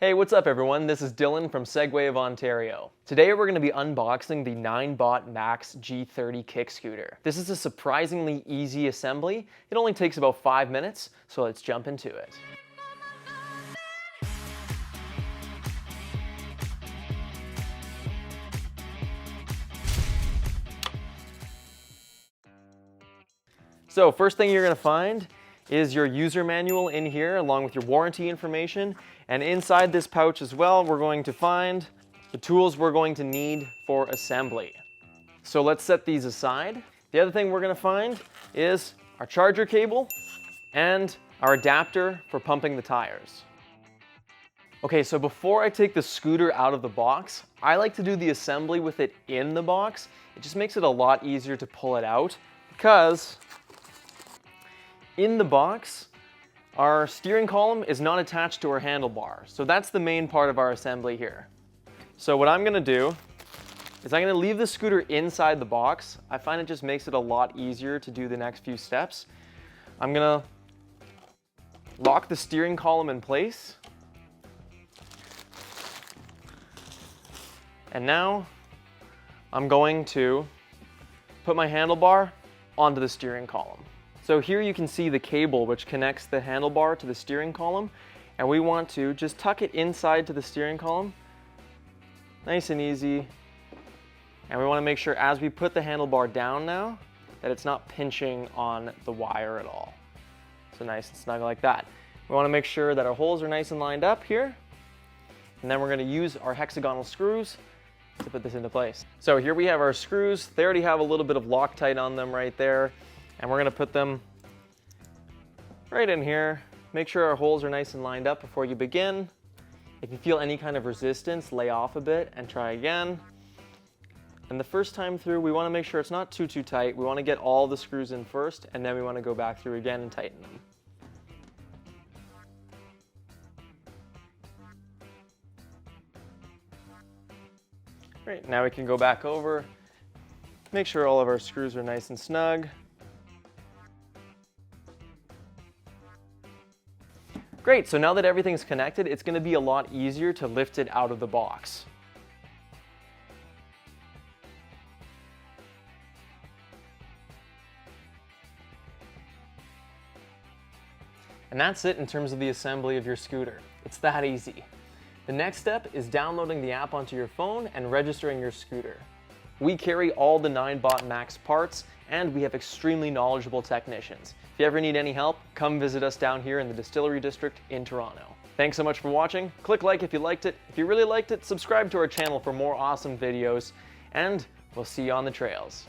Hey, what's up everyone? This is Dylan from Segway of Ontario. Today we're going to be unboxing the Ninebot MAX G30 kick scooter. This is a surprisingly easy assembly. It only takes about 5 minutes, so let's jump into it. So first thing you're going to find is your user manual in here along with your warranty information, and inside this pouch as well we're going to find the tools we're going to need for assembly. So let's set these aside. The other thing we're going to find is our charger cable and our adapter for pumping the tires. Okay, so before I take the scooter out of the box, I like to do the assembly with it in the box. It just makes it a lot easier to pull it out because in the box, our steering column is not attached to our handlebar. So that's the main part of our assembly here. So what I'm gonna do is I'm gonna leave the scooter inside the box. I find it just makes it a lot easier to do the next few steps. I'm gonna lock the steering column in place. And now I'm going to put my handlebar onto the steering column. So here you can see the cable which connects the handlebar to the steering column, and we want to just tuck it inside to the steering column, nice and easy. And we want to make sure as we put the handlebar down now that it's not pinching on the wire at all. So nice and snug like that. We want to make sure that our holes are nice and lined up here, and then we're going to use our hexagonal screws to put this into place. So here we have our screws. They already have a little bit of Loctite on them right there. And we're going to put them right in here. Make sure our holes are nice and lined up before you begin. If you feel any kind of resistance, lay off a bit and try again. And the first time through, we want to make sure it's not too tight. We want to get all the screws in first, and then we want to go back through again and tighten them. Great, now we can go back over, make sure all of our screws are nice and snug. Great, so now that everything's connected, it's going to be a lot easier to lift it out of the box. And that's it in terms of the assembly of your scooter. It's that easy. The next step is downloading the app onto your phone and registering your scooter. We carry all the Ninebot MAX parts, and we have extremely knowledgeable technicians. If you ever need any help, come visit us down here in the Distillery District in Toronto. Thanks so much for watching. Click like if you liked it. If you really liked it, subscribe to our channel for more awesome videos, and we'll see you on the trails.